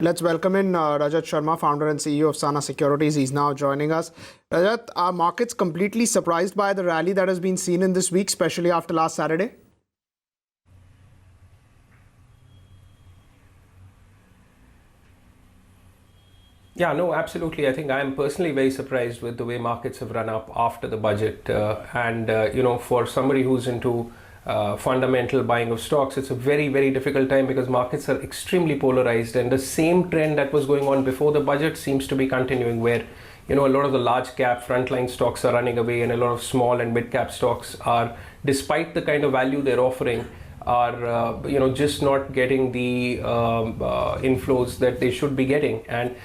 Let's welcome in Rajat Sharma, founder and CEO of Securities. He's now joining us. Rajat, are markets completely surprised by the rally that has been seen in this week, especially after last Saturday? Yeah, no, absolutely. I think I'm personally very surprised with the way markets have run up after the budget. For somebody who's into fundamental buying of stocks, it's a very, very difficult time because markets are extremely polarized. And the same trend that was going on before the budget seems to be continuing where, a lot of the large cap frontline stocks are running away and a lot of small and mid cap stocks are, despite the kind of value they're offering, are just not getting the inflows that they should be getting. And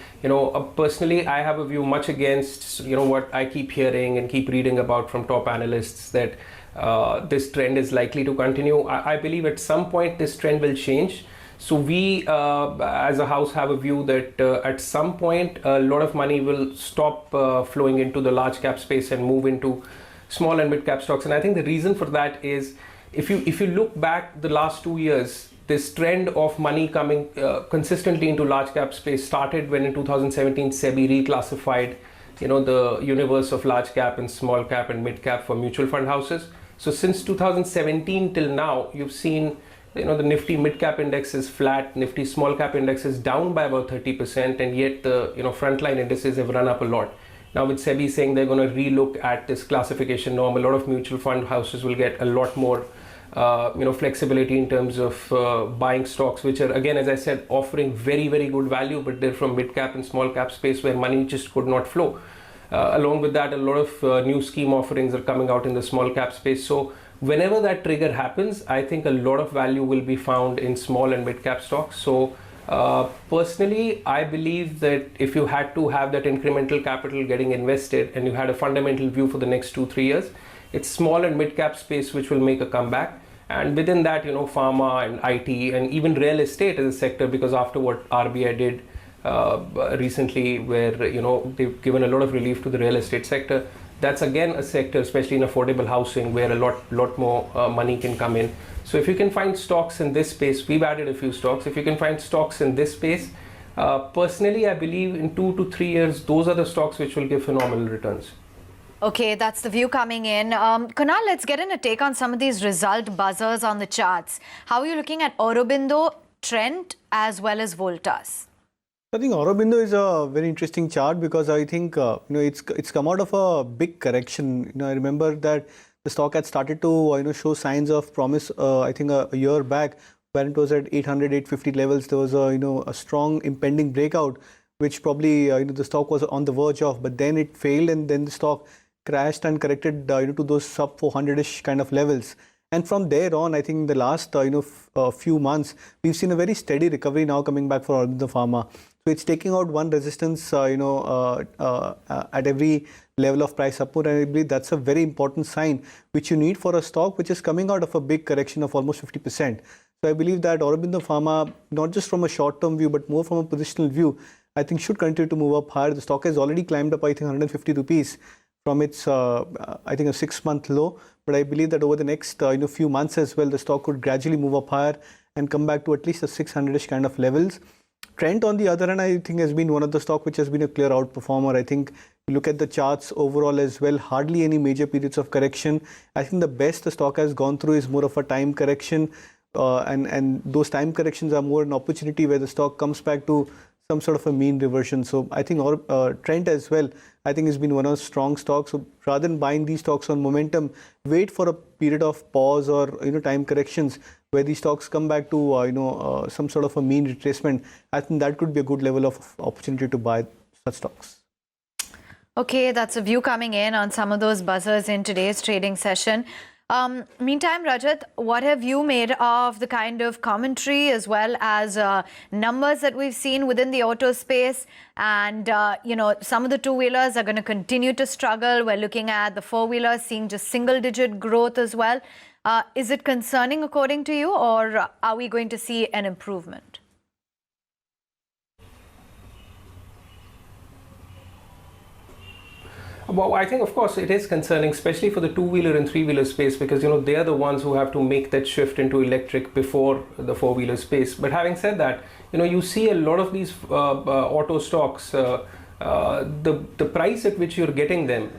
personally I have a view much against what I keep hearing and keep reading about from top analysts, that this trend is likely to continue. I believe at some point this trend will change. So we as a house have a view that at some point a lot of money will stop flowing into the large cap space and move into small and mid cap stocks. And I think the reason for that is, if you look back the last 2 years, this trend of money coming consistently into large cap space started when in 2017 SEBI reclassified the universe of large cap and small cap and mid cap for mutual fund houses. So since 2017 till now, you've seen the Nifty mid cap index is flat, Nifty small cap index is down by about 30%, and yet the frontline indices have run up a lot. Now with SEBI saying they're going to relook at this classification norm, a lot of mutual fund houses will get a lot more flexibility in terms of buying stocks, which are, again, as I said, offering very, very good value, but they're from mid cap and small cap space where money just could not flow. Along with that, a lot of new scheme offerings are coming out in the small cap space. So whenever that trigger happens, I think a lot of value will be found in small and mid cap stocks. So personally, I believe that if you had to have that incremental capital getting invested and you had a fundamental view for the next 2-3 years, it's small and mid cap space which will make a comeback. And within that, pharma and IT and even real estate as a sector, because after what RBI did recently, where they've given a lot of relief to the real estate sector, that's again a sector, especially in affordable housing, where a lot more money can come in. So if you can find stocks in this space, we've added a few stocks. If you can find stocks in this space, personally, I believe in 2 to 3 years, those are the stocks which will give phenomenal returns. Okay, that's the view coming in. Kunal, let's get in a take on some of these result buzzers on the charts. How are you looking at Aurobindo, Trent, as well as Voltas? I think Aurobindo is a very interesting chart because I think it's come out of a big correction. I remember that the stock had started to show signs of promise. I think a year back, when it was at 800, 850 levels, there was a strong impending breakout, which probably the stock was on the verge of. But then it failed, and then the stock crashed and corrected to those sub 400ish kind of levels. And from there on, I think the last few months, we've seen a very steady recovery now coming back for Aurobindo Pharma. So it's taking out one resistance, at every level of price upward, and I believe that's a very important sign which you need for a stock which is coming out of a big correction of almost 50%. So I believe that Aurobindo Pharma, not just from a short-term view, but more from a positional view, I think should continue to move up higher. The stock has already climbed up, I think, 150 rupees from its, I think, a 6-month low. But I believe that over the next few months as well, the stock could gradually move up higher and come back to at least the 600-ish kind of levels. Trent, on the other hand, I think has been one of the stock which has been a clear outperformer. I think you look at the charts overall as well, hardly any major periods of correction. I think the best the stock has gone through is more of a time correction. And those time corrections are more an opportunity where the stock comes back to some sort of a mean reversion. So I think Trent as well, I think has been one of the strong stocks. So rather than buying these stocks on momentum, wait for a period of pause or time corrections where these stocks come back to some sort of a mean retracement. I think that could be a good level of opportunity to buy such stocks. Okay, that's a view coming in on some of those buzzers in today's trading session. Meantime, Rajat, what have you made of the kind of commentary as well as numbers that we've seen within the auto space? And, some of the two-wheelers are going to continue to struggle. We're looking at the four-wheelers seeing just single-digit growth as well. Is it concerning according to you, or are we going to see an improvement? Well, I think, of course, it is concerning, especially for the two-wheeler and three-wheeler space, because, they are the ones who have to make that shift into electric before the four-wheeler space. But having said that, you see a lot of these auto stocks. The price at which you're getting them,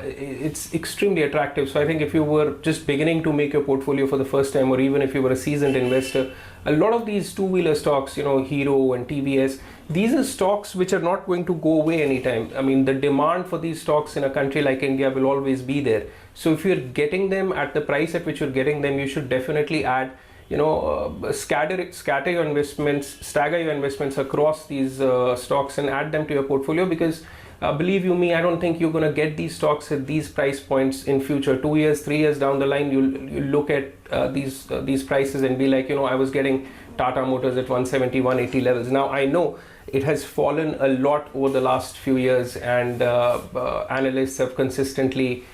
it's extremely attractive. So I think if you were just beginning to make your portfolio for the first time, or even if you were a seasoned investor, a lot of these two-wheeler stocks, Hero and TVS, these are stocks which are not going to go away anytime. I mean, the demand for these stocks in a country like India will always be there. So if you're getting them at the price at which you're getting them, you should definitely add, stagger your investments across these stocks and add them to your portfolio, because believe you me, I don't think you're going to get these stocks at these price points in future. 2 years, 3 years down the line, you'll look at these prices and be like, I was getting Tata Motors at 170, 180 levels. Now I know it has fallen a lot over the last few years, and analysts have consistently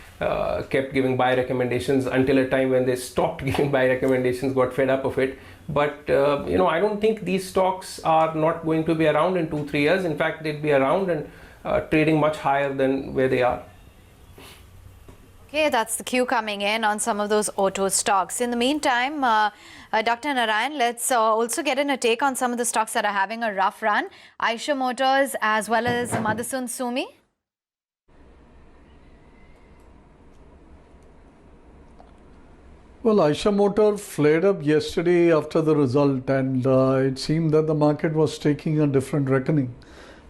kept giving buy recommendations until a time when they stopped giving buy recommendations, got fed up of it. But I don't think these stocks are not going to be around in 2-3 years. In fact, they'd be around and trading much higher than where they are. Okay, that's the cue coming in on some of those auto stocks. In the meantime, Dr. Narayan, let's also get in a take on some of the stocks that are having a rough run. Eicher Motors as well as Motherson Sumi. Well, Eicher Motor flared up yesterday after the result, and it seemed that the market was taking a different reckoning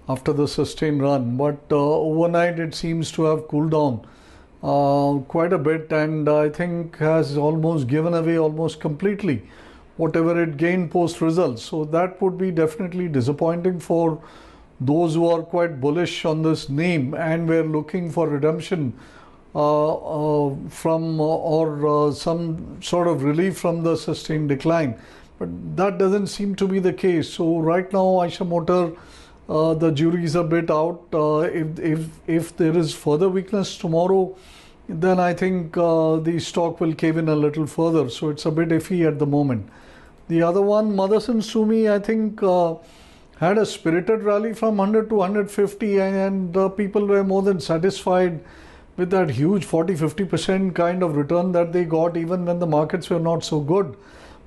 after the sustained run. But overnight it seems to have cooled down quite a bit, and I think has almost given away almost completely whatever it gained post results. So that would be definitely disappointing for those who are quite bullish on this name and were looking for redemption from or some sort of relief from the sustained decline. But that doesn't seem to be the case. So right now Eicher Motor, the jury is a bit out. If there is further weakness tomorrow, then I think the stock will cave in a little further. So it's a bit iffy at the moment. The other one, Motherson Sumi, I think had a spirited rally from 100 to 150, and people were more than satisfied with that huge 40-50% kind of return that they got even when the markets were not so good.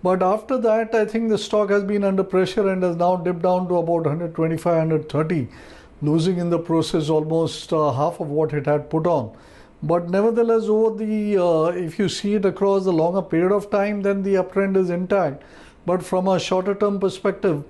But after that, I think the stock has been under pressure and has now dipped down to about 125, 130, losing in the process almost half of what it had put on. But nevertheless, over the if you see it across a longer period of time, then the uptrend is intact. But from a shorter term perspective,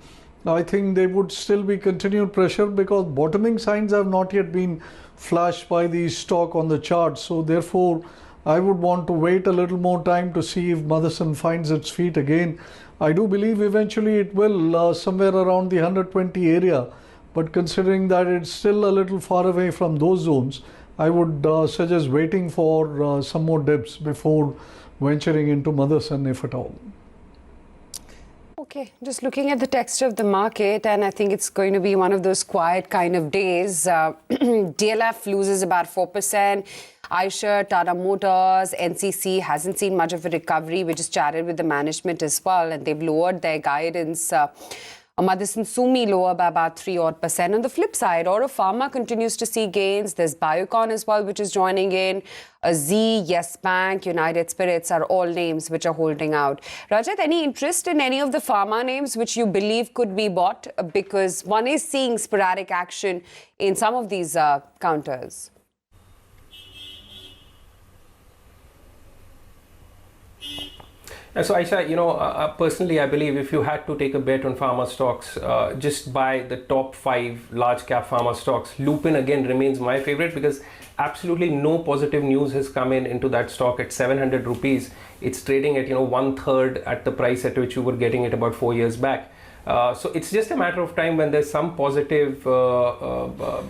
I think there would still be continued pressure because bottoming signs have not yet been flashed by the stock on the chart. So therefore, I would want to wait a little more time to see if Motherson finds its feet again. I do believe eventually it will somewhere around the 120 area. But considering that it's still a little far away from those zones, I would suggest waiting for some more dips before venturing into Motherson, if at all. Okay, just looking at the texture of the market, and I think it's going to be one of those quiet kind of days. DLF loses about 4%. Eicher, Tata Motors, NCC hasn't seen much of a recovery. We just chatted with the management as well, and they've lowered their guidance. Motherson Sumi lower by about 3% odd. On the flip side, Oro Pharma continues to see gains. There's Biocon as well, which is joining in. Z, Yes Bank, United Spirits are all names which are holding out. Rajat, any interest in any of the pharma names which you believe could be bought? Because one is seeing sporadic action in some of these counters. So Aisha, personally, I believe if you had to take a bet on pharma stocks, just buy the top 5 large cap pharma stocks. Lupin again remains my favorite because absolutely no positive news has come into that stock at 700 rupees. It's trading at 1/3 at the price at which you were getting it about 4 years back. So it's just a matter of time when there's some positive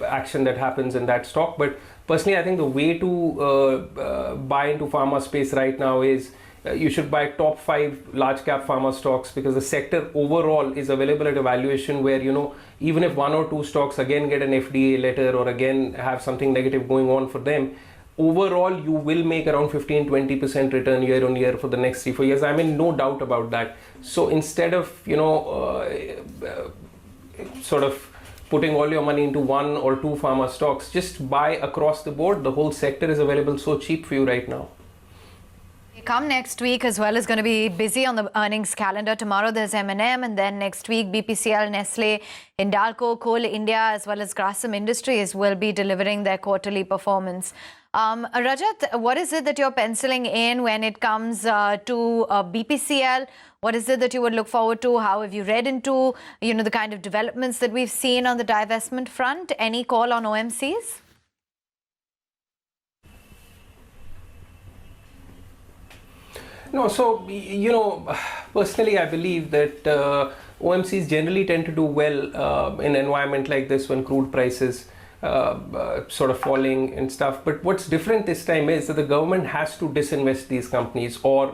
action that happens in that stock. But personally, I think the way to buy into pharma space right now is you should buy top 5 large cap pharma stocks because the sector overall is available at a valuation where, even if 1 or 2 stocks again get an FDA letter or again have something negative going on for them, overall you will make around 15-20% return year on year for the next 3-4 years. I mean, no doubt about that. So instead of, sort of putting all your money into 1 or 2 pharma stocks, just buy across the board. The whole sector is available so cheap for you right now. come next week as well is going to be busy on the earnings calendar. Tomorrow there's M&M, and then next week BPCL, Nestle, Hindalco, Coal India, as well as Grasim Industries will be delivering their quarterly performance. Rajat, what is it that you're penciling in when it comes to BPCL? What is it that you would look forward to? How have you read into, the kind of developments that we've seen on the divestment front? Any call on OMCs? No, so, personally, I believe that OMCs generally tend to do well in an environment like this when crude prices sort of falling and stuff. But what's different this time is that the government has to disinvest these companies, or,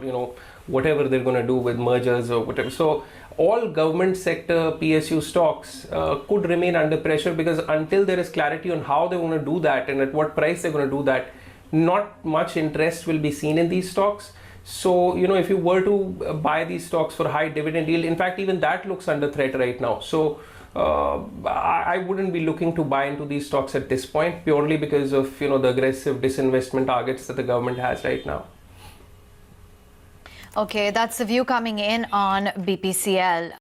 whatever they're going to do with mergers or whatever. So all government sector PSU stocks could remain under pressure, because until there is clarity on how they want to do that and at what price they're going to do that, not much interest will be seen in these stocks. So, if you were to buy these stocks for high dividend yield, in fact, even that looks under threat right now. So, I wouldn't be looking to buy into these stocks at this point, purely because of, the aggressive disinvestment targets that the government has right now. Okay, that's the view coming in on BPCL.